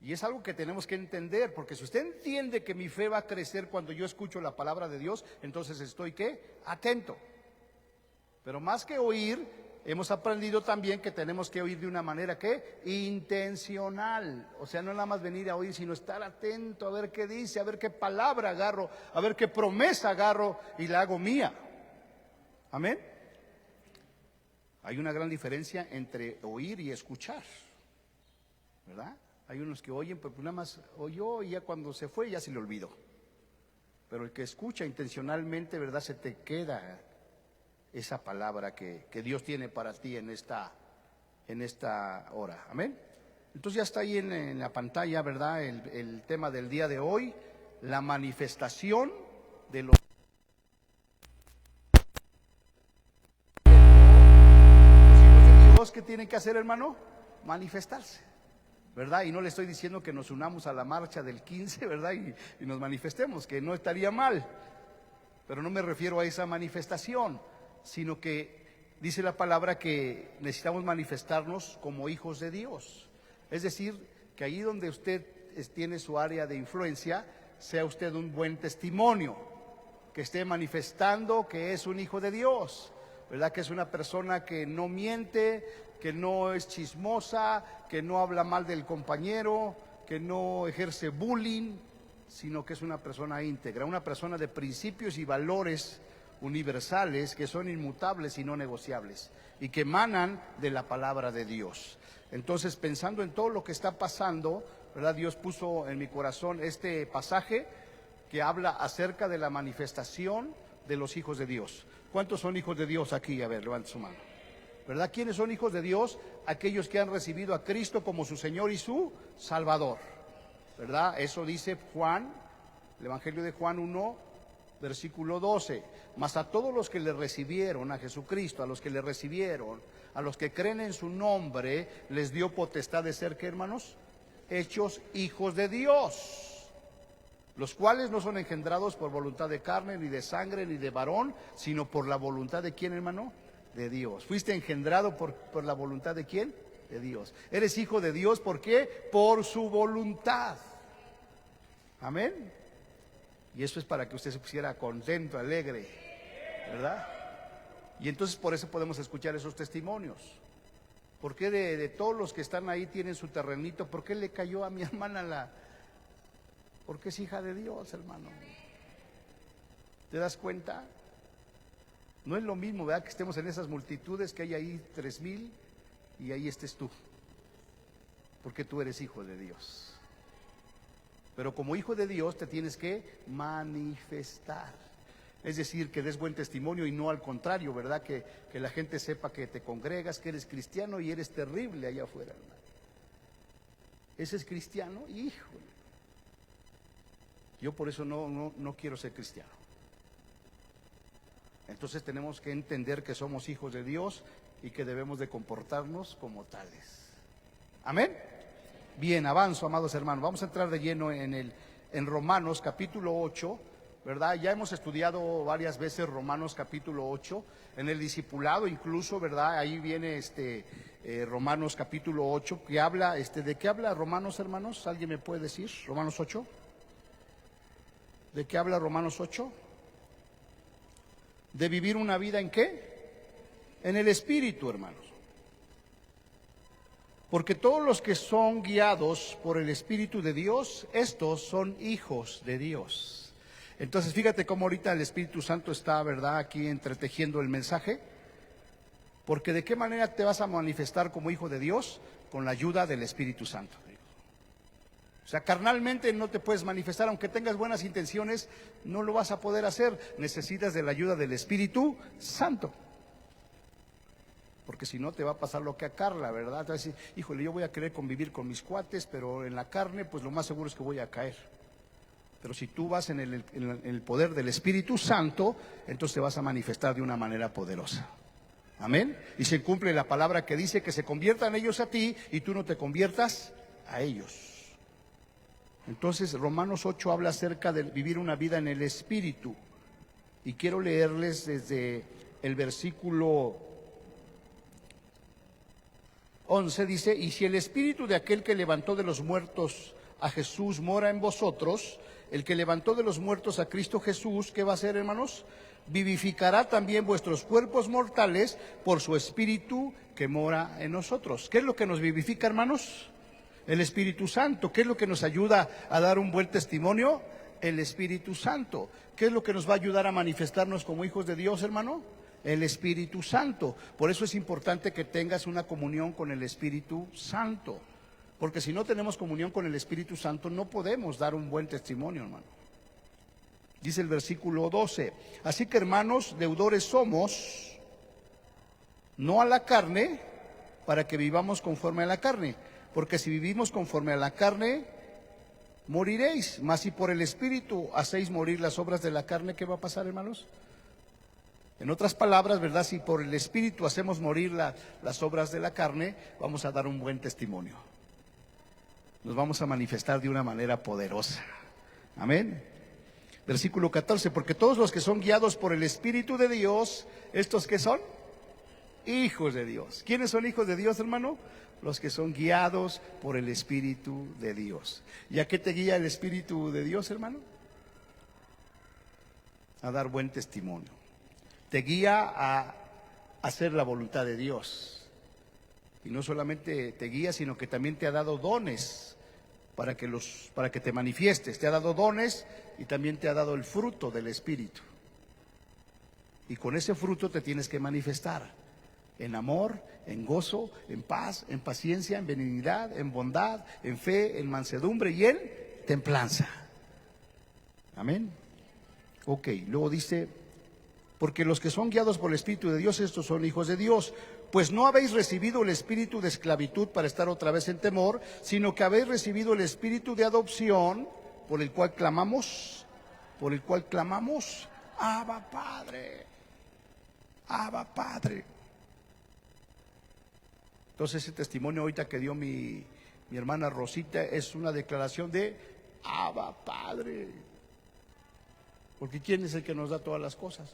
Y es algo que tenemos que entender, porque si usted entiende que mi fe va a crecer cuando yo escucho la palabra de Dios, entonces estoy ¿qué? Atento. Pero más que oír, hemos aprendido también que tenemos que oír de una manera ¿qué? Intencional. O sea, no nada más venir a oír, sino estar atento a ver qué dice, a ver qué palabra agarro, a ver qué promesa agarro y la hago mía. Amén. Hay una gran diferencia entre oír y escuchar, ¿verdad? Hay unos que oyen, pero nada más oyó y ya cuando se fue ya se le olvidó. Pero el que escucha intencionalmente, ¿verdad? Se te queda esa palabra que Dios tiene para ti en esta hora. Amén. Entonces ya está ahí en la pantalla, ¿verdad? El tema del día de hoy, la manifestación de los hijos de Dios. ¿Qué tienen que hacer, hermano? Manifestarse, ¿verdad? Y no le estoy diciendo que nos unamos a la marcha del 15, ¿verdad? Y nos manifestemos, que no estaría mal, pero no me refiero a esa manifestación, sino que dice la palabra que necesitamos manifestarnos como hijos de Dios. Es decir, que allí donde usted tiene su área de influencia, sea usted un buen testimonio, que esté manifestando que es un hijo de Dios, ¿verdad? Que es una persona que no miente, que no es chismosa, que no habla mal del compañero, que no ejerce bullying, sino que es una persona íntegra, una persona de principios y valores universales que son inmutables y no negociables y que emanan de la palabra de Dios. Entonces, pensando en todo lo que está pasando, ¿verdad? Dios puso en mi corazón este pasaje que habla acerca de la manifestación de los hijos de Dios. ¿Cuántos son hijos de Dios aquí? A ver, levante su mano, ¿verdad? ¿Quiénes son hijos de Dios? Aquellos que han recibido a Cristo como su Señor y su Salvador, ¿verdad? Eso dice Juan, el Evangelio de Juan 1, versículo 12. Mas a todos los que le recibieron, a Jesucristo, a los que le recibieron, a los que creen en su nombre, les dio potestad de ser, ¿qué, hermanos? Hechos hijos de Dios, los cuales no son engendrados por voluntad de carne, ni de sangre, ni de varón, sino por la voluntad de ¿quién, hermano? De Dios. ¿Fuiste engendrado por la voluntad de quién? De Dios. Eres hijo de Dios, ¿por qué? Por su voluntad. Amén. Y eso es para que usted se pusiera contento, alegre, ¿verdad? Y entonces por eso podemos escuchar esos testimonios. ¿Por qué de todos los que están ahí tienen su terrenito? ¿Por qué le cayó a mi hermana porque es hija de Dios, hermano? ¿Te das cuenta? No es lo mismo, ¿verdad? Que estemos en esas multitudes, que hay ahí 3,000 y ahí estés tú, porque tú eres hijo de Dios. Pero como hijo de Dios te tienes que manifestar, es decir, que des buen testimonio y no al contrario, ¿verdad? Que la gente sepa que te congregas, que eres cristiano y eres terrible allá afuera, hermano. ¿Ese es cristiano? Híjole. Yo por eso no quiero ser cristiano. Entonces tenemos que entender que somos hijos de Dios y que debemos de comportarnos como tales. Amén. Bien, avanzo, amados hermanos. Vamos a entrar de lleno en Romanos capítulo 8, ¿verdad? Ya hemos estudiado varias veces Romanos capítulo 8, en el discipulado incluso, ¿verdad? Ahí viene Romanos capítulo 8, que habla, ¿de qué habla Romanos, hermanos? ¿Alguien me puede decir? Romanos 8. ¿De qué habla Romanos 8? De vivir una vida ¿en qué? En el Espíritu, hermanos. Porque todos los que son guiados por el Espíritu de Dios, estos son hijos de Dios. Entonces fíjate cómo ahorita el Espíritu Santo está, ¿verdad?, aquí entretejiendo el mensaje. Porque ¿de qué manera te vas a manifestar como hijo de Dios? Con la ayuda del Espíritu Santo. O sea, carnalmente no te puedes manifestar, aunque tengas buenas intenciones, no lo vas a poder hacer. Necesitas de la ayuda del Espíritu Santo. Porque si no te va a pasar lo que a Carla, ¿verdad? Te va a decir, híjole, yo voy a querer convivir con mis cuates, pero en la carne, pues lo más seguro es que voy a caer. Pero si tú vas en el poder del Espíritu Santo, entonces te vas a manifestar de una manera poderosa. Amén. Y se cumple la palabra que dice que se conviertan ellos a ti y tú no te conviertas a ellos. Entonces Romanos 8 habla acerca de vivir una vida en el Espíritu. Y quiero leerles desde el versículo 11, dice, y si el Espíritu de aquel que levantó de los muertos a Jesús mora en vosotros, el que levantó de los muertos a Cristo Jesús, ¿qué va a hacer, hermanos? Vivificará también vuestros cuerpos mortales por su Espíritu que mora en nosotros. ¿Qué es lo que nos vivifica, hermanos? El Espíritu Santo. ¿Qué es lo que nos ayuda a dar un buen testimonio? El Espíritu Santo. ¿Qué es lo que nos va a ayudar a manifestarnos como hijos de Dios, hermano? El Espíritu Santo. Por eso es importante que tengas una comunión con el Espíritu Santo, porque si no tenemos comunión con el Espíritu Santo no podemos dar un buen testimonio, hermano. Dice el versículo 12: así que, hermanos, deudores somos, no a la carne, para que vivamos conforme a la carne, porque si vivimos conforme a la carne, moriréis. Mas si por el Espíritu hacéis morir las obras de la carne, ¿qué va a pasar, hermanos? En otras palabras, ¿verdad? Si por el Espíritu hacemos morir las obras de la carne, vamos a dar un buen testimonio. Nos vamos a manifestar de una manera poderosa. Amén. Versículo 14: porque todos los que son guiados por el Espíritu de Dios, ¿estos qué son? Hijos de Dios. ¿Quiénes son hijos de Dios, hermano? Los que son guiados por el Espíritu de Dios. ¿Y a qué te guía el Espíritu de Dios, hermano? A dar buen testimonio. Te guía a hacer la voluntad de Dios. Y no solamente te guía, sino que también te ha dado dones para que te manifiestes. Te ha dado dones y también te ha dado el fruto del Espíritu. Y con ese fruto te tienes que manifestar en amor, en gozo, en paz, en paciencia, en benignidad, en bondad, en fe, en mansedumbre y en templanza. Amén. Ok, luego dice: porque los que son guiados por el Espíritu de Dios, estos son hijos de Dios. Pues no habéis recibido el espíritu de esclavitud para estar otra vez en temor, sino que habéis recibido el espíritu de adopción, por el cual clamamos, Abba Padre, Abba Padre. Entonces ese testimonio ahorita que dio mi hermana Rosita es una declaración de Abba Padre. Porque ¿quién es el que nos da todas las cosas?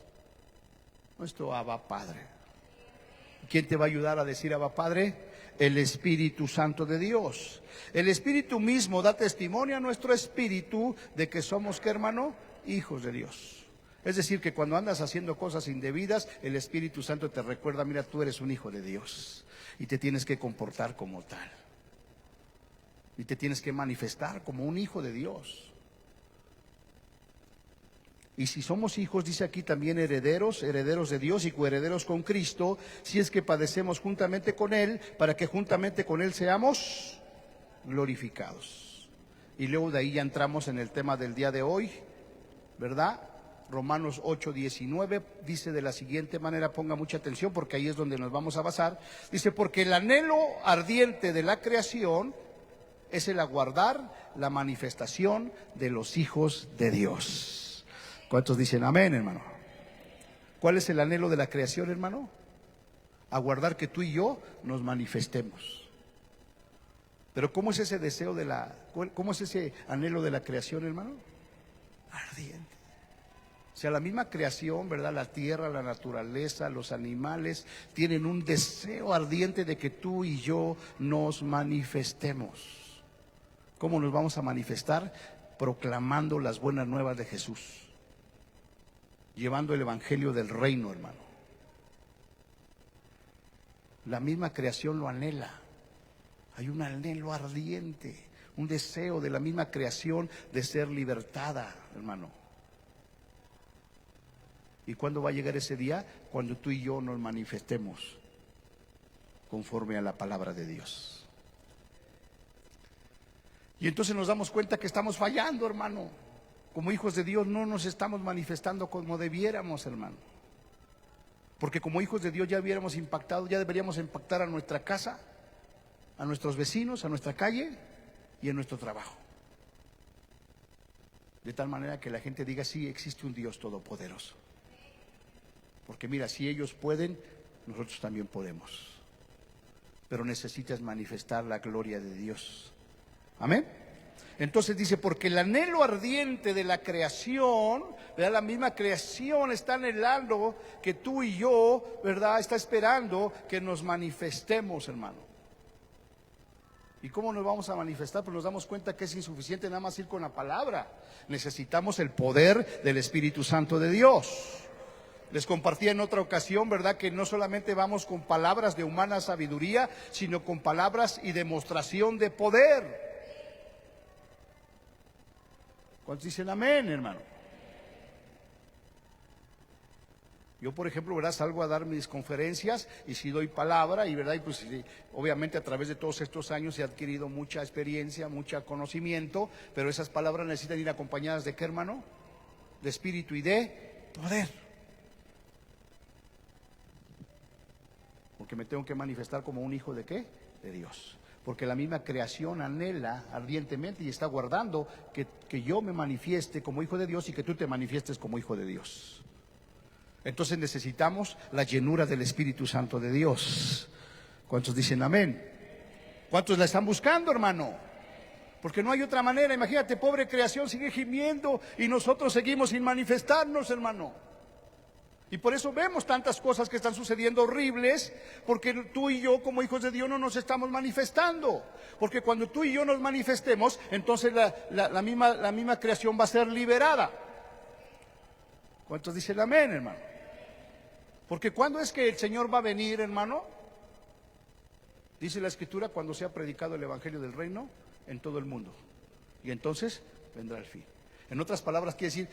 Nuestro Abba Padre. ¿Quién te va a ayudar a decir Abba Padre? El Espíritu Santo de Dios. El Espíritu mismo da testimonio a nuestro espíritu de que somos, ¿qué, hermano? Hijos de Dios. Es decir, que cuando andas haciendo cosas indebidas, el Espíritu Santo te recuerda: mira, tú eres un hijo de Dios y te tienes que comportar como tal. Y te tienes que manifestar como un hijo de Dios. Y si somos hijos, dice aquí también herederos, herederos de Dios y coherederos con Cristo, si es que padecemos juntamente con Él, para que juntamente con Él seamos glorificados. Y luego de ahí ya entramos en el tema del día de hoy, ¿verdad? Romanos 8:19 dice de la siguiente manera, ponga mucha atención porque ahí es donde nos vamos a basar. Dice: porque el anhelo ardiente de la creación es el aguardar la manifestación de los hijos de Dios. ¿Cuántos dicen amén, hermano? ¿Cuál es el anhelo de la creación, hermano? Aguardar que tú y yo nos manifestemos. Pero ¿cómo es ese deseo cómo es ese anhelo de la creación, hermano? Ardiente. O sea, la misma creación, ¿verdad? La tierra, la naturaleza, los animales tienen un deseo ardiente de que tú y yo nos manifestemos. ¿Cómo nos vamos a manifestar? Proclamando las buenas nuevas de Jesús, llevando el evangelio del reino, hermano. La misma creación lo anhela. Hay un anhelo ardiente, un deseo de la misma creación de ser libertada, hermano. ¿Y cuándo va a llegar ese día? Cuando tú y yo nos manifestemos conforme a la palabra de Dios. Y entonces nos damos cuenta que estamos fallando, hermano. Como hijos de Dios no nos estamos manifestando como debiéramos, hermano. Porque como hijos de Dios ya deberíamos impactar a nuestra casa, a nuestros vecinos, a nuestra calle y a nuestro trabajo. De tal manera que la gente diga: sí, existe un Dios todopoderoso. Porque mira, si ellos pueden, nosotros también podemos. Pero necesitas manifestar la gloria de Dios. Amén. Entonces dice: porque el anhelo ardiente de la creación, ¿verdad? La misma creación está anhelando que tú y yo, ¿verdad? Está esperando que nos manifestemos, hermano. ¿Y cómo nos vamos a manifestar? Pues nos damos cuenta que es insuficiente nada más ir con la palabra. Necesitamos el poder del Espíritu Santo de Dios. Les compartí en otra ocasión, ¿verdad?, que no solamente vamos con palabras de humana sabiduría, sino con palabras y demostración de poder. ¿Cuántos dicen amén, hermano? Yo, por ejemplo, ¿verdad?, salgo a dar mis conferencias y si doy palabra y, ¿verdad?, y pues obviamente a través de todos estos años he adquirido mucha experiencia, mucho conocimiento, pero esas palabras necesitan ir acompañadas ¿de qué, hermano? De espíritu y de poder. Porque me tengo que manifestar como un hijo ¿de qué? De Dios. Porque la misma creación anhela ardientemente y está guardando que yo me manifieste como hijo de Dios y que tú te manifiestes como hijo de Dios. Entonces necesitamos la llenura del Espíritu Santo de Dios. ¿Cuántos dicen amén? ¿Cuántos la están buscando, hermano? Porque no hay otra manera. Imagínate, pobre creación sigue gimiendo y nosotros seguimos sin manifestarnos, hermano. Y por eso vemos tantas cosas que están sucediendo horribles, porque tú y yo como hijos de Dios no nos estamos manifestando. Porque cuando tú y yo nos manifestemos, entonces la misma creación va a ser liberada. ¿Cuántos dicen amén, hermano? Porque ¿cuándo es que el Señor va a venir, hermano? Dice la Escritura, cuando sea predicado el Evangelio del Reino en todo el mundo. Y entonces vendrá el fin. En otras palabras, quiere decir,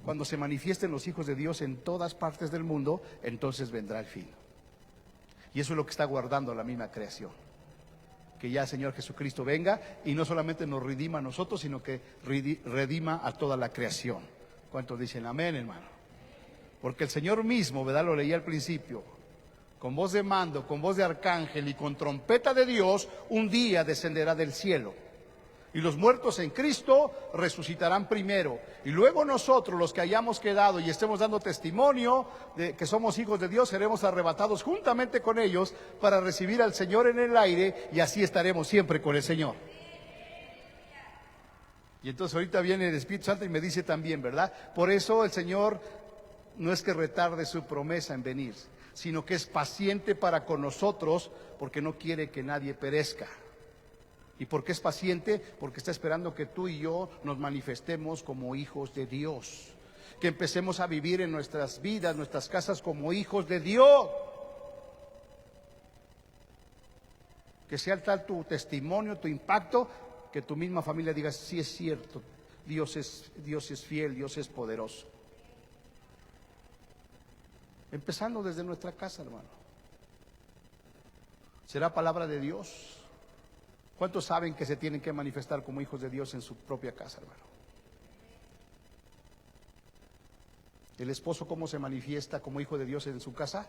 cuando se manifiesten los hijos de Dios en todas partes del mundo, entonces vendrá el fin. Y eso es lo que está guardando la misma creación. Que ya el Señor Jesucristo venga y no solamente nos redima a nosotros, sino que redima a toda la creación. ¿Cuántos dicen amén, hermano? Porque el Señor mismo, ¿verdad?, lo leí al principio, con voz de mando, con voz de arcángel y con trompeta de Dios, un día descenderá del cielo. Y los muertos en Cristo resucitarán primero. Y luego nosotros, los que hayamos quedado y estemos dando testimonio de que somos hijos de Dios, seremos arrebatados juntamente con ellos para recibir al Señor en el aire, y así estaremos siempre con el Señor. Y entonces ahorita viene el Espíritu Santo y me dice también, ¿verdad? Por eso el Señor no es que retarde su promesa en venir, sino que es paciente para con nosotros, porque no quiere que nadie perezca. ¿Y por qué es paciente? Porque está esperando que tú y yo nos manifestemos como hijos de Dios, que empecemos a vivir en nuestras vidas, nuestras casas como hijos de Dios, que sea tal tu testimonio, tu impacto, que tu misma familia diga, sí es cierto, Dios es fiel, Dios es poderoso. Empezando desde nuestra casa, hermano. ¿Será palabra de Dios? ¿Cuántos saben que se tienen que manifestar como hijos de Dios en su propia casa, hermano? El esposo, ¿cómo se manifiesta como hijo de Dios en su casa?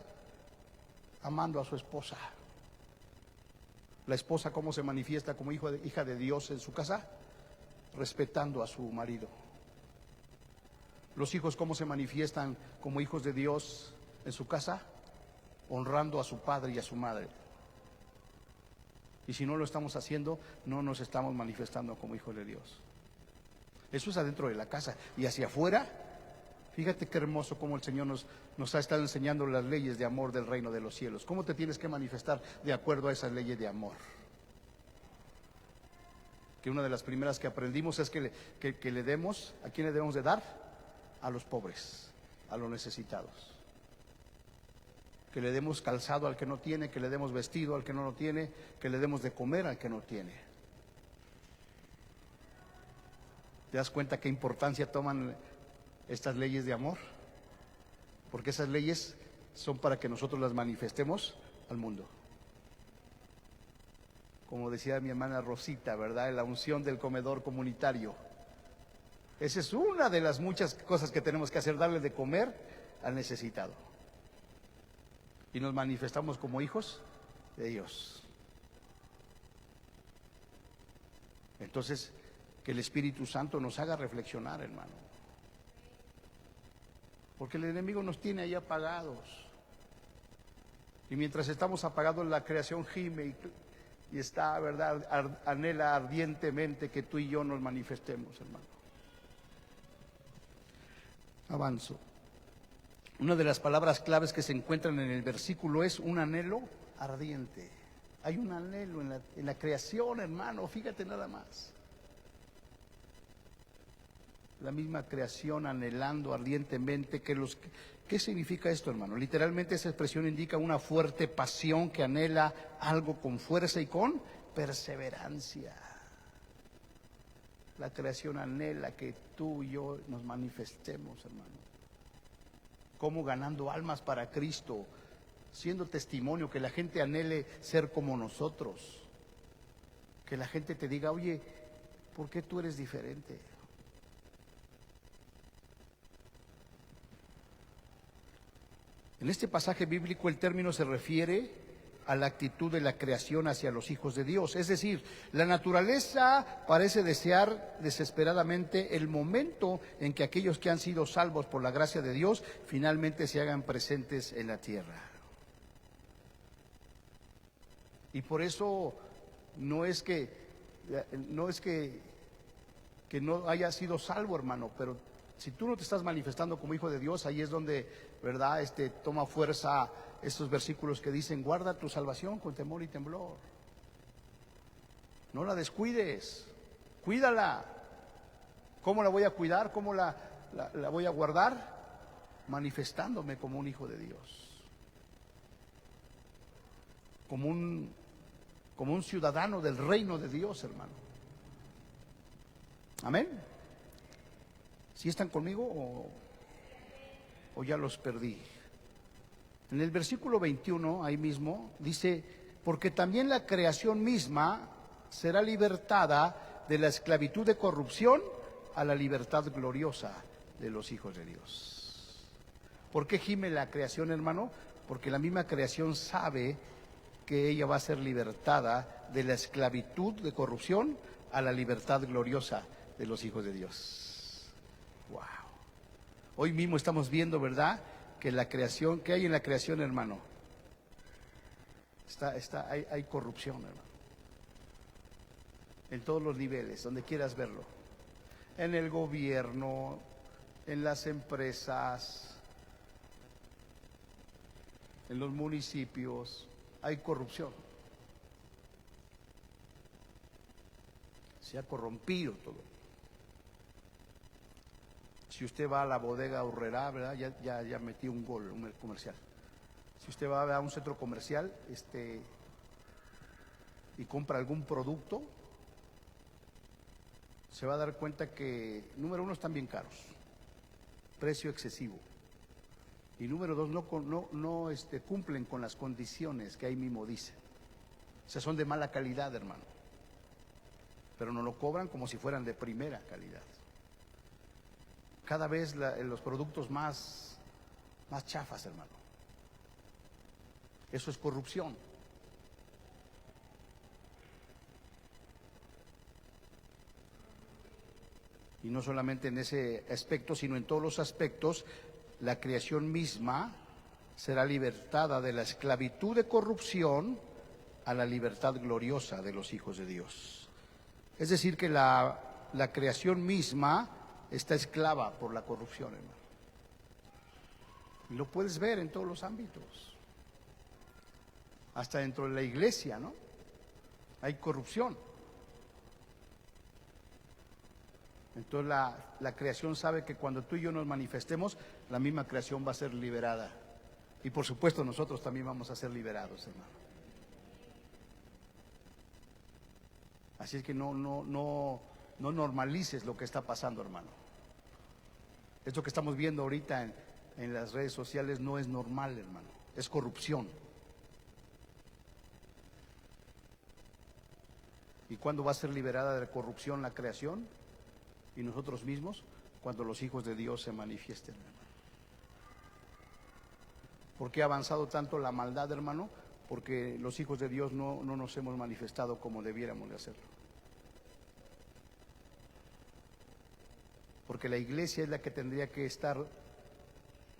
Amando a su esposa. La esposa, ¿cómo se manifiesta como hija de Dios en su casa? Respetando a su marido. Los hijos, ¿cómo se manifiestan como hijos de Dios en su casa? Honrando a su padre y a su madre. Y si no lo estamos haciendo, no nos estamos manifestando como hijos de Dios. Eso es adentro de la casa. Y hacia afuera, fíjate qué hermoso cómo el Señor nos ha estado enseñando las leyes de amor del reino de los cielos. ¿Cómo te tienes que manifestar de acuerdo a esas leyes de amor? Que una de las primeras que aprendimos es que le demos, ¿a quién le debemos de dar? A los pobres, a los necesitados. Que le demos calzado al que no tiene, que le demos vestido al que no lo tiene, que le demos de comer al que no tiene. ¿Te das cuenta qué importancia toman estas leyes de amor? Porque esas leyes son para que nosotros las manifestemos al mundo. Como decía mi hermana Rosita, ¿verdad? La unción del comedor comunitario. Esa es una de las muchas cosas que tenemos que hacer, darle de comer al necesitado. Y nos manifestamos como hijos de Dios. Entonces, que el Espíritu Santo nos haga reflexionar, hermano. Porque el enemigo nos tiene ahí apagados. Y mientras estamos apagados, la creación gime y está, ¿verdad? Anhela ardientemente que tú y yo nos manifestemos, hermano. Avanzo. Una de las palabras claves que se encuentran en el versículo es un anhelo ardiente. Hay un anhelo en la creación, hermano, fíjate nada más. La misma creación anhelando ardientemente ¿qué significa esto, hermano? Literalmente esa expresión indica una fuerte pasión que anhela algo con fuerza y con perseverancia. La creación anhela que tú y yo nos manifestemos, hermano. Como ganando almas para Cristo, siendo testimonio, que la gente anhele ser como nosotros. Que la gente te diga, oye, ¿por qué tú eres diferente? En este pasaje bíblico el término se refiere a la actitud de la creación hacia los hijos de Dios. Es decir, la naturaleza parece desear desesperadamente el momento en que aquellos que han sido salvos por la gracia de Dios finalmente se hagan presentes en la tierra. Y por eso no es que no haya sido salvo, hermano, pero si tú no te estás manifestando como hijo de Dios, ahí es donde, ¿verdad? Toma fuerza estos versículos que dicen, guarda tu salvación con temor y temblor. No la descuides, cuídala. ¿Cómo la voy a cuidar? ¿Cómo la voy a guardar? Manifestándome como un hijo de Dios. Como un ciudadano del reino de Dios, hermano. Amén. ¿Sí están conmigo o ya los perdí? En el versículo 21, ahí mismo, dice, porque también la creación misma será libertada de la esclavitud de corrupción a la libertad gloriosa de los hijos de Dios. ¿Por qué gime la creación, hermano? Porque la misma creación sabe que ella va a ser libertada de la esclavitud de corrupción a la libertad gloriosa de los hijos de Dios. Wow. Hoy mismo estamos viendo, ¿verdad?, que la creación, ¿qué hay en la creación, hermano? Hay corrupción, hermano. En todos los niveles, donde quieras verlo. En el gobierno, en las empresas, en los municipios, hay corrupción. Se ha corrompido todo. Si usted va a la bodega Aurrerá, ¿verdad? Ya metí un gol, un comercial. Si usted va a un centro comercial, y compra algún producto, se va a dar cuenta que, número uno, están bien caros, precio excesivo. Y número dos, no cumplen con las condiciones que ahí mismo dice. O sea, son de mala calidad, hermano. Pero nos lo cobran como si fueran de primera calidad. Cada vez los productos más chafas, hermano. Eso es corrupción. Y no solamente en ese aspecto, sino en todos los aspectos, la creación misma será libertada de la esclavitud de corrupción a la libertad gloriosa de los hijos de Dios. Es decir, que la creación misma está esclava por la corrupción, hermano. Y lo puedes ver en todos los ámbitos. Hasta dentro de la iglesia, ¿no? Hay corrupción. Entonces la creación sabe que cuando tú y yo nos manifestemos, la misma creación va a ser liberada. Y por supuesto nosotros también vamos a ser liberados, hermano. Así es que no normalices lo que está pasando, hermano. Esto que estamos viendo ahorita en las redes sociales no es normal, hermano. Es corrupción. ¿Y cuándo va a ser liberada de la corrupción la creación? Y nosotros mismos, cuando los hijos de Dios se manifiesten, hermano. ¿Por qué ha avanzado tanto la maldad, hermano? Porque los hijos de Dios no nos hemos manifestado como debiéramos de hacerlo. Porque la iglesia es la que tendría que estar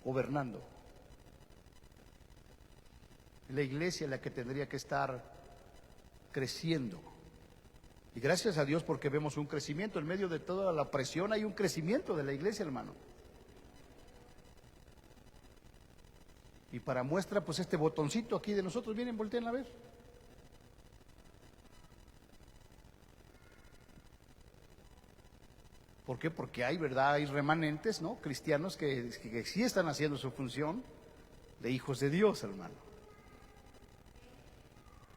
gobernando. La iglesia es la que tendría que estar creciendo. Y gracias a Dios porque vemos un crecimiento. En medio de toda la presión hay un crecimiento de la iglesia, hermano. Y para muestra, pues este botoncito aquí de nosotros, vienen, volteen a ver. ¿Por qué? Porque hay, ¿verdad? Hay remanentes, ¿no? Cristianos que sí están haciendo su función de hijos de Dios, hermano.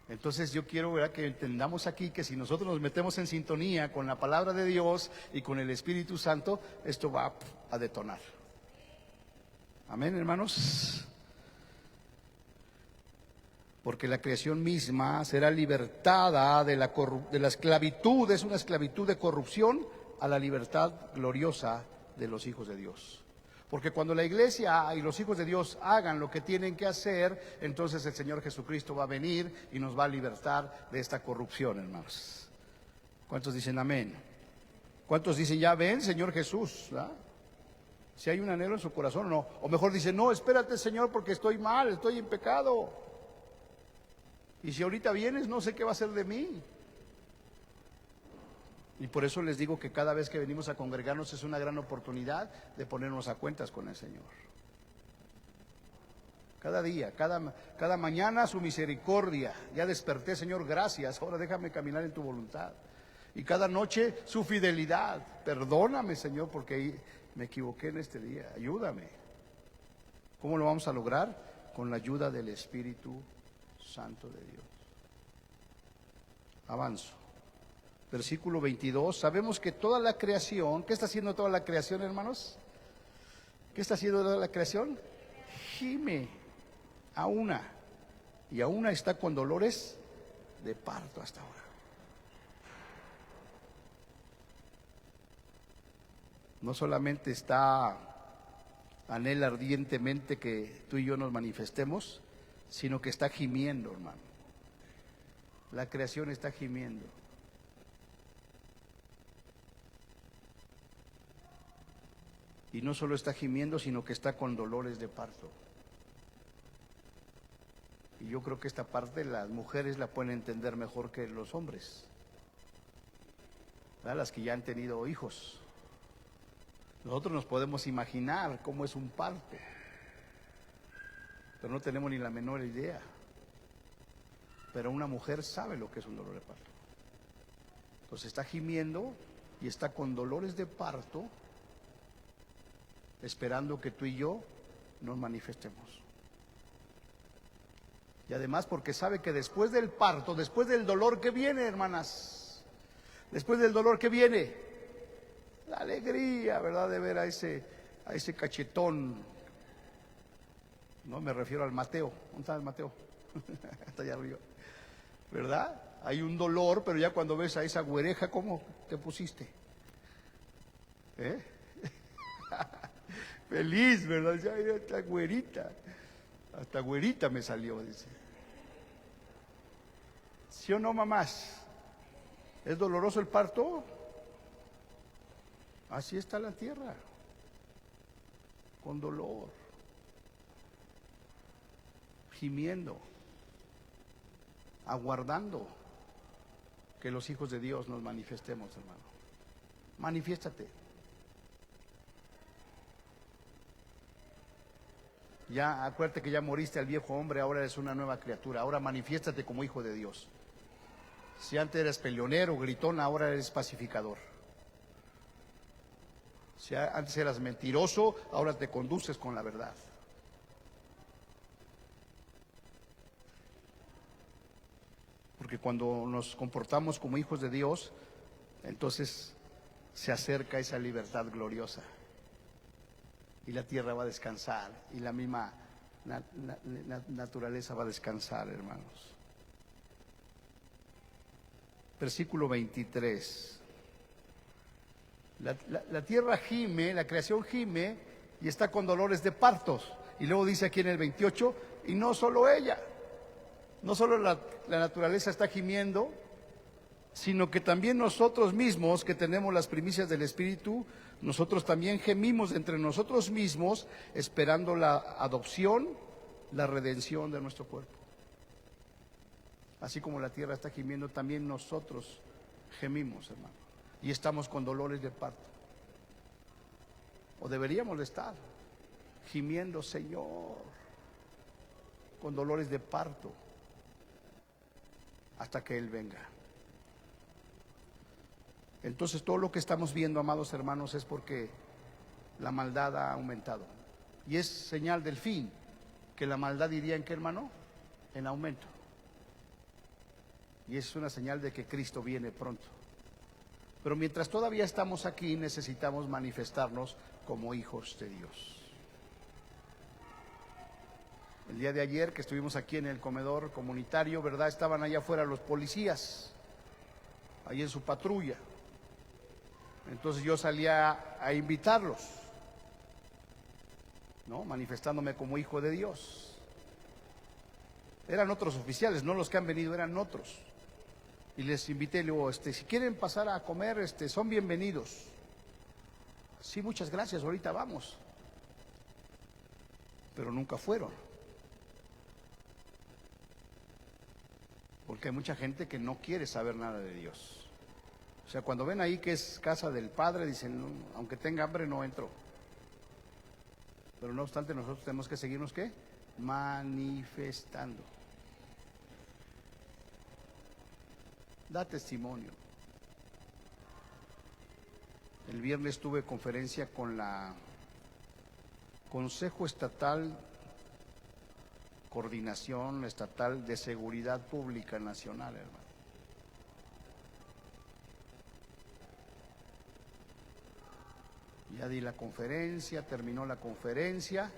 Entonces yo quiero, ¿verdad?, que entendamos aquí que si nosotros nos metemos en sintonía con la palabra de Dios y con el Espíritu Santo, esto va a detonar. Amén, hermanos. Porque la creación misma será libertada de la esclavitud, es una esclavitud de corrupción, a la libertad gloriosa de los hijos de Dios. Porque cuando la iglesia y los hijos de Dios hagan lo que tienen que hacer, entonces el Señor Jesucristo va a venir y nos va a libertar de esta corrupción, hermanos. ¿Cuántos dicen amén? ¿Cuántos dicen ya ven, Señor Jesús? ¿Ah? Si hay un anhelo en su corazón o no. O mejor dicen, no, espérate, Señor, porque estoy mal, estoy en pecado. Y si ahorita vienes, no sé qué va a ser de mí. Y por eso les digo que cada vez que venimos a congregarnos es una gran oportunidad de ponernos a cuentas con el Señor. Cada día, cada mañana su misericordia. Ya desperté, Señor, gracias. Ahora déjame caminar en tu voluntad. Y cada noche su fidelidad. Perdóname, Señor, porque me equivoqué en este día. Ayúdame. ¿Cómo lo vamos a lograr? Con la ayuda del Espíritu Santo de Dios. Avanzo. Versículo 22, sabemos que toda la creación, ¿qué está haciendo toda la creación, hermanos? ¿Qué está haciendo toda la creación? Gime a una, y a una está con dolores de parto hasta ahora. No solamente anhela ardientemente que tú y yo nos manifestemos, sino que está gimiendo, hermano. La creación está gimiendo. Y no solo está gimiendo, sino que está con dolores de parto. Y yo creo que esta parte las mujeres la pueden entender mejor que los hombres, ¿verdad? Las que ya han tenido hijos. Nosotros nos podemos imaginar cómo es un parto, pero no tenemos ni la menor idea. Pero una mujer sabe lo que es un dolor de parto. Entonces está gimiendo y está con dolores de parto, esperando que tú y yo nos manifestemos. Y además porque sabe que después del parto, después del dolor que viene, hermanas, después del dolor que viene, la alegría, ¿verdad?, de ver a ese cachetón. No me refiero al Mateo. ¿Dónde está el Mateo? Está allá arriba, ¿verdad? Hay un dolor, pero ya cuando ves a esa güereja, ¿cómo te pusiste? Feliz, ¿verdad? Ya esta güerita, hasta güerita me salió, dice. ¿Sí o no, mamás? ¿Es doloroso el parto? Así está la tierra, con dolor, gimiendo, aguardando que los hijos de Dios nos manifestemos, hermano. Manifiéstate. Ya, acuérdate que ya moriste al viejo hombre, ahora eres una nueva criatura. Ahora manifiéstate como hijo de Dios. Si antes eras peleonero, gritón, ahora eres pacificador. Si antes eras mentiroso, ahora te conduces con la verdad. Porque cuando nos comportamos como hijos de Dios, entonces se acerca esa libertad gloriosa. Y la tierra va a descansar, y la misma naturaleza va a descansar, hermanos. Versículo 23. La tierra gime, la creación gime y está con dolores de partos. Y luego dice aquí en el 28, y no solo ella, no solo la naturaleza está gimiendo, sino que también nosotros mismos, que tenemos las primicias del Espíritu, nosotros también gemimos entre nosotros mismos, esperando la adopción, la redención de nuestro cuerpo. Así como la tierra está gimiendo, también nosotros gemimos, hermano, y estamos con dolores de parto. O deberíamos de estar gimiendo, Señor, con dolores de parto, hasta que Él venga. Entonces todo lo que estamos viendo, amados hermanos, es porque la maldad ha aumentado. Y es señal del fin, que la maldad iría en qué, hermano, en aumento. Y es una señal de que Cristo viene pronto. Pero mientras todavía estamos aquí, necesitamos manifestarnos como hijos de Dios. El día de ayer que estuvimos aquí en el comedor comunitario, ¿verdad? Estaban allá afuera los policías, ahí en su patrulla. Entonces yo salía a invitarlos, ¿no? Manifestándome como hijo de Dios. Eran otros oficiales, no los que han venido, eran otros. Y les invité, le digo, si quieren pasar a comer, son bienvenidos. Sí, muchas gracias, ahorita vamos. Pero nunca fueron. Porque hay mucha gente que no quiere saber nada de Dios. O sea, cuando ven ahí que es casa del Padre, dicen, no, aunque tenga hambre no entro. Pero no obstante, nosotros tenemos que seguirnos, ¿qué? Manifestando. Da testimonio. El viernes tuve conferencia con la Consejo Estatal, Coordinación Estatal de Seguridad Pública Nacional, hermano. Ya di la conferencia, terminó la conferencia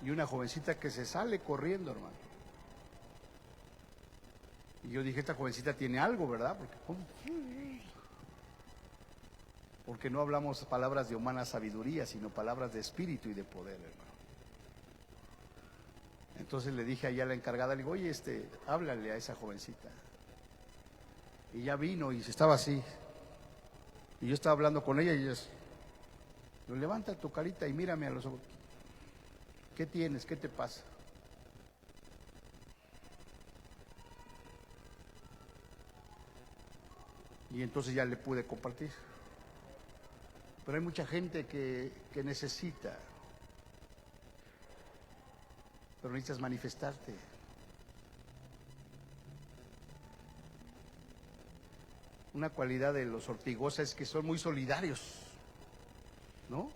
y una jovencita que se sale corriendo, hermano. Y yo dije, esta jovencita tiene algo, ¿verdad? Porque no hablamos palabras de humana sabiduría, sino palabras de espíritu y de poder, hermano. Entonces le dije allá a la encargada, le digo, oye, háblale a esa jovencita. Y ya vino y estaba así. Y yo estaba hablando con ella y ella, levanta tu carita y mírame a los ojos. ¿Qué tienes? ¿Qué te pasa? Y entonces ya le pude compartir. Pero hay mucha gente que necesita. Pero necesitas manifestarte. Una cualidad de los Ortigosa es que son muy solidarios, ¿no?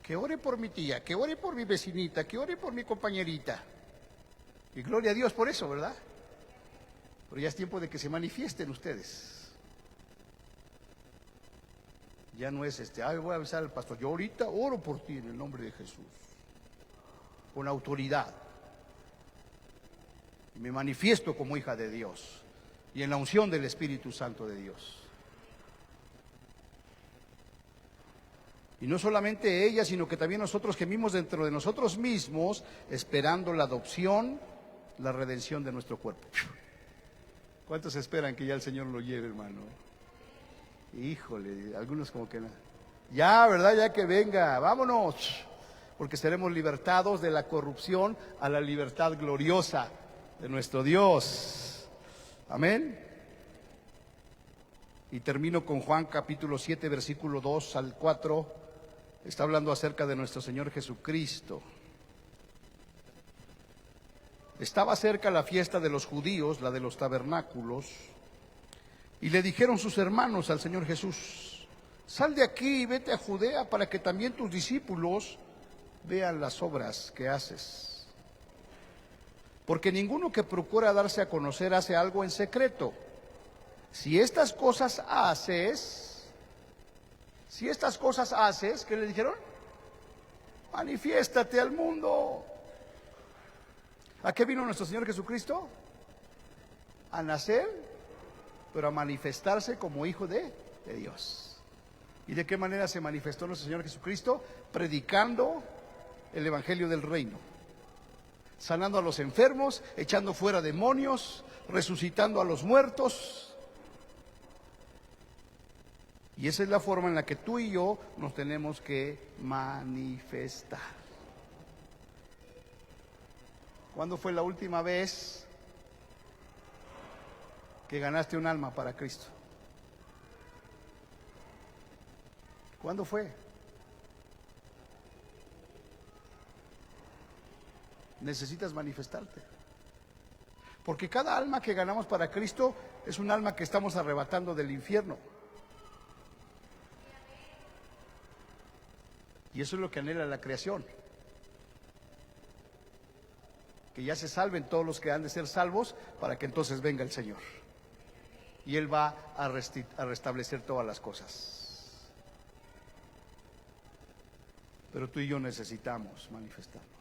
Que ore por mi tía, que ore por mi vecinita, que ore por mi compañerita. Y gloria a Dios por eso, ¿verdad? Pero ya es tiempo de que se manifiesten ustedes. Ya no es voy a avisar al pastor, yo ahorita oro por ti en el nombre de Jesús, con autoridad. Y me manifiesto como hija de Dios y en la unción del Espíritu Santo de Dios. Y no solamente ella, sino que también nosotros gemimos dentro de nosotros mismos, esperando la adopción, la redención de nuestro cuerpo. ¿Cuántos esperan que ya el Señor lo lleve, hermano? Híjole, algunos como que no. Ya, ¿verdad? Ya que venga, vámonos, porque seremos libertados de la corrupción a la libertad gloriosa de nuestro Dios. Amén. Y termino con Juan capítulo 7, versículo 2 al 4. Está hablando acerca de nuestro Señor Jesucristo. Estaba cerca la fiesta de los judíos, la de los tabernáculos. Y le dijeron sus hermanos al Señor Jesús, sal de aquí y vete a Judea para que también tus discípulos vean las obras que haces. Porque ninguno que procura darse a conocer hace algo en secreto. Si estas cosas haces, ¿qué le dijeron? Manifiéstate al mundo. ¿A qué vino nuestro Señor Jesucristo? A nacer, pero a manifestarse como hijo de Dios. ¿Y de qué manera se manifestó nuestro Señor Jesucristo? Predicando el evangelio del reino, sanando a los enfermos, echando fuera demonios, resucitando a los muertos. Y esa es la forma en la que tú y yo nos tenemos que manifestar. ¿Cuándo fue la última vez que ganaste un alma para Cristo? ¿Cuándo fue? Necesitas manifestarte. Porque cada alma que ganamos para Cristo es un alma que estamos arrebatando del infierno. Y eso es lo que anhela la creación. Que ya se salven todos los que han de ser salvos, para que entonces venga el Señor. Y Él va a restablecer todas las cosas. Pero tú y yo necesitamos manifestarnos.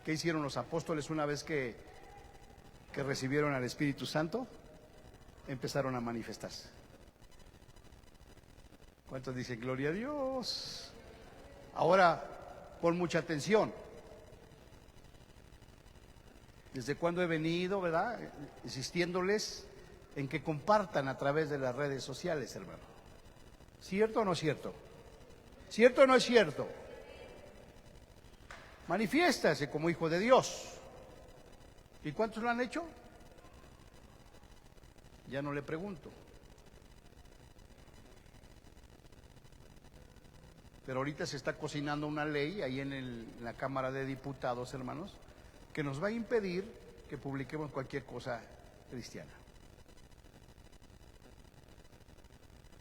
¿Qué hicieron los apóstoles una vez que recibieron al Espíritu Santo? Empezaron a manifestarse. ¿Cuántos dicen gloria a Dios? Ahora, pon mucha atención. ¿Desde cuándo he venido, verdad? Insistiéndoles en que compartan a través de las redes sociales, hermano. ¿Cierto o no es cierto? ¿Cierto o no es cierto? Manifiéstase como hijo de Dios. ¿Y cuántos lo han hecho? Ya no le pregunto. Pero ahorita se está cocinando una ley ahí en la Cámara de Diputados, hermanos, que nos va a impedir que publiquemos cualquier cosa cristiana.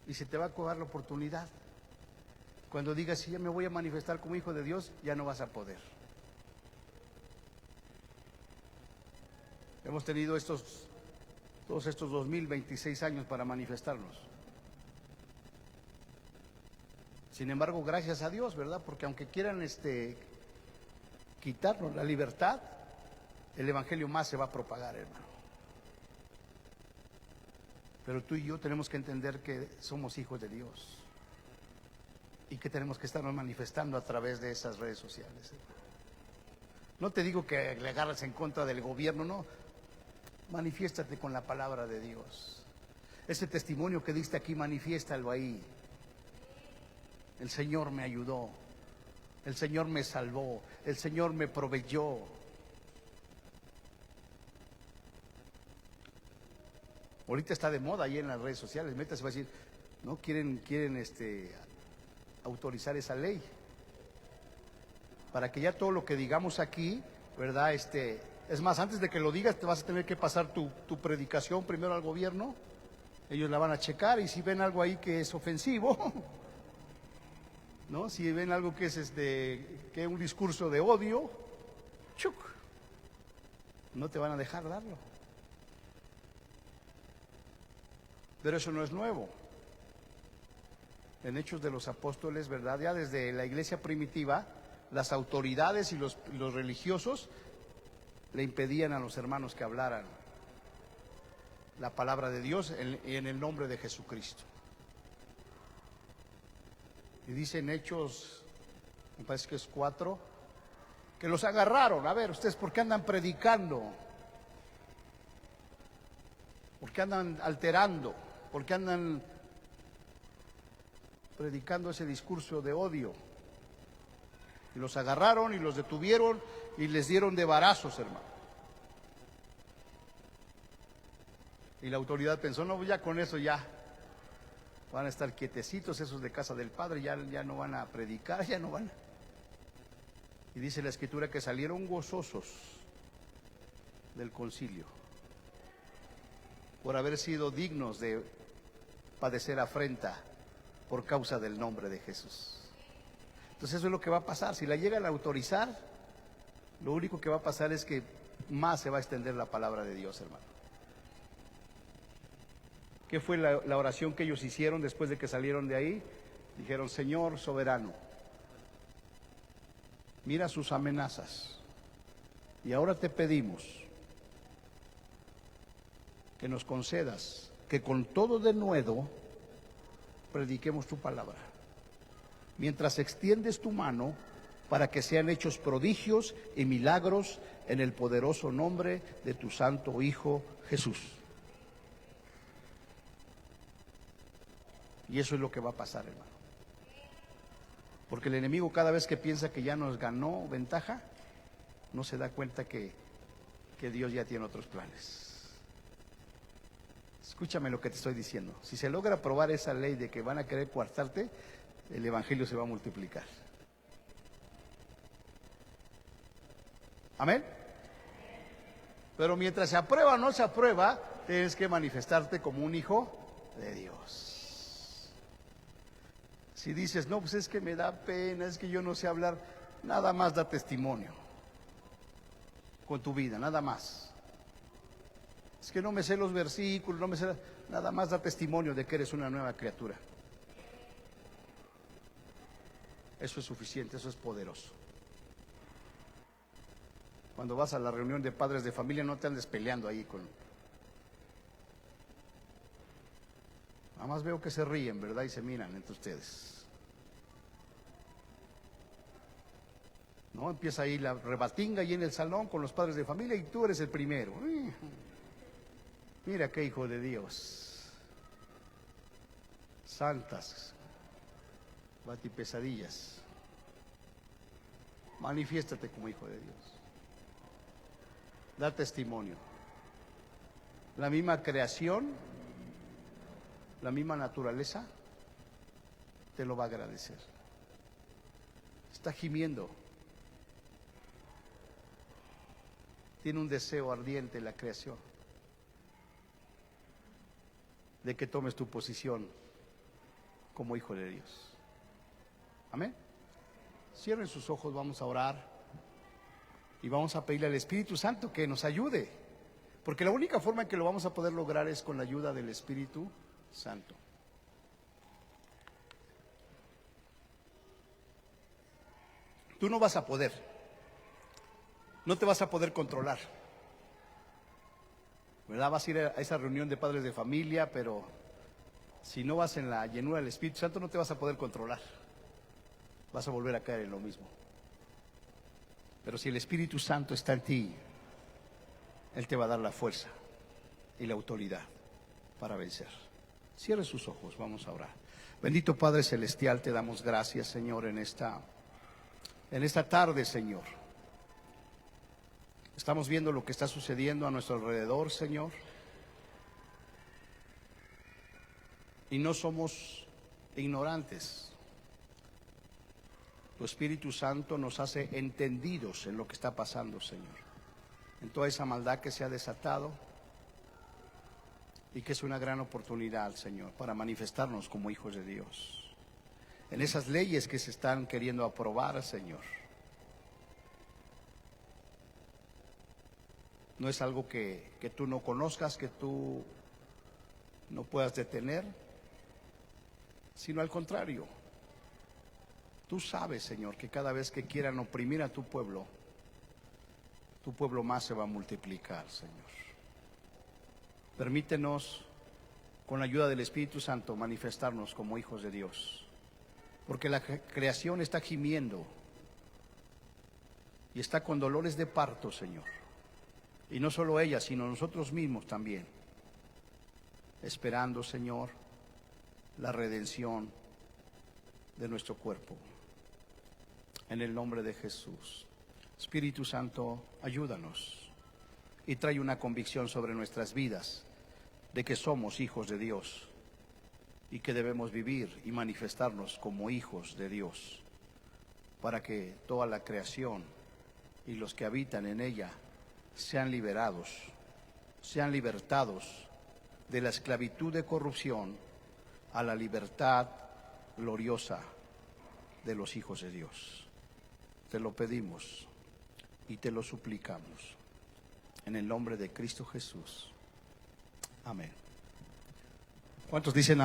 Y se te va a acabar la oportunidad. Cuando digas, si ya me voy a manifestar como hijo de Dios, ya no vas a poder. Hemos tenido todos estos 2026 años para manifestarnos. Sin embargo, gracias a Dios, ¿verdad? Porque aunque quieran quitarnos la libertad, el evangelio más se va a propagar, hermano. Pero tú y yo tenemos que entender que somos hijos de Dios y que tenemos que estarnos manifestando a través de esas redes sociales, hermano. No te digo que le agarres en contra del gobierno, no. Manifiéstate con la palabra de Dios. Ese testimonio que diste aquí, manifiéstalo ahí. El Señor me ayudó, el Señor me salvó, el Señor me proveyó. Ahorita está de moda ahí en las redes sociales, métase, va a decir, no quieren autorizar esa ley, para que ya todo lo que digamos aquí, ¿verdad? Es más, antes de que lo digas, te vas a tener que pasar tu predicación primero al gobierno. Ellos la van a checar y si ven algo ahí que es ofensivo, ¿no? Si ven algo que es que es un discurso de odio, ¡chuc!, no te van a dejar darlo. Pero eso no es nuevo. En Hechos de los Apóstoles, ¿verdad? Ya desde la iglesia primitiva, las autoridades y los religiosos le impedían a los hermanos que hablaran la palabra de Dios en el nombre de Jesucristo. Y dice en Hechos, me parece que es 4, que los agarraron. A ver, ustedes, ¿por qué andan predicando? ¿Por qué andan alterando? ¿Por qué andan predicando ese discurso de odio? Y los agarraron y los detuvieron y les dieron de varazos, hermano. Y la autoridad pensó, no, ya con eso ya van a estar quietecitos esos de casa del Padre, ya no van a predicar, ya no van. Y dice la Escritura que salieron gozosos del concilio por haber sido dignos de padecer afrenta por causa del nombre de Jesús. Entonces eso es lo que va a pasar. Si la llegan a autorizar, lo único que va a pasar es que más se va a extender la palabra de Dios, hermano. ¿Qué fue la oración que ellos hicieron después de que salieron de ahí? Dijeron, Señor soberano, mira sus amenazas y ahora te pedimos que nos concedas que con todo denuedo prediquemos tu palabra, mientras extiendes tu mano para que sean hechos prodigios y milagros en el poderoso nombre de tu santo Hijo Jesús. Y eso es lo que va a pasar, hermano. Porque el enemigo, cada vez que piensa que ya nos ganó ventaja, no se da cuenta que Dios ya tiene otros planes. Escúchame lo que te estoy diciendo. Si se logra aprobar esa ley de que van a querer coartarte, el evangelio se va a multiplicar. Amén. Pero mientras se aprueba o no se aprueba, tienes que manifestarte como un hijo de Dios. Si dices, no, pues es que me da pena, es que yo no sé hablar, nada más da testimonio con tu vida, nada más. Es que no me sé los versículos, no me sé, nada más da testimonio de que eres una nueva criatura. Eso es suficiente, eso es poderoso. Cuando vas a la reunión de padres de familia, no te andes peleando ahí con... Nada más veo que se ríen, ¿verdad? Y se miran entre ustedes. No, empieza ahí la rebatinga ahí en el salón con los padres de familia y tú eres el primero. Mira qué hijo de Dios. Santas, batipesadillas. Manifiéstate como hijo de Dios. Da testimonio. La misma creación, la misma naturaleza, te lo va a agradecer. Está gimiendo. Tiene un deseo ardiente en la creación de que tomes tu posición como hijo de Dios. Amén. Cierren sus ojos, vamos a orar y vamos a pedirle al Espíritu Santo que nos ayude, porque la única forma en que lo vamos a poder lograr es con la ayuda del Espíritu Santo. Tú no vas a poder, no te vas a poder controlar, ¿verdad? Vas a ir a esa reunión de padres de familia, pero si no vas en la llenura del Espíritu Santo no te vas a poder controlar. Vas a volver a caer en lo mismo. Pero si el Espíritu Santo está en ti, Él te va a dar la fuerza y la autoridad para vencer. Cierre sus ojos, vamos a orar. Bendito Padre Celestial, te damos gracias, Señor, en esta tarde, Señor. Estamos viendo lo que está sucediendo a nuestro alrededor, Señor. Y no somos ignorantes. Tu Espíritu Santo nos hace entendidos en lo que está pasando, Señor. En toda esa maldad que se ha desatado y que es una gran oportunidad, Señor, para manifestarnos como hijos de Dios. En esas leyes que se están queriendo aprobar, Señor. No es algo que tú no conozcas, que tú no puedas detener, sino al contrario. Tú sabes, Señor, que cada vez que quieran oprimir a tu pueblo más se va a multiplicar, Señor. Permítenos, con la ayuda del Espíritu Santo, manifestarnos como hijos de Dios, porque la creación está gimiendo y está con dolores de parto, Señor. Y no solo ella, sino nosotros mismos también, esperando, Señor, la redención de nuestro cuerpo. En el nombre de Jesús. Espíritu Santo, ayúdanos y trae una convicción sobre nuestras vidas de que somos hijos de Dios y que debemos vivir y manifestarnos como hijos de Dios, para que toda la creación y los que habitan en ella sean liberados, sean libertados de la esclavitud de corrupción a la libertad gloriosa de los hijos de Dios. Te lo pedimos y te lo suplicamos en el nombre de Cristo Jesús. Amén. ¿Cuántos dicen amén?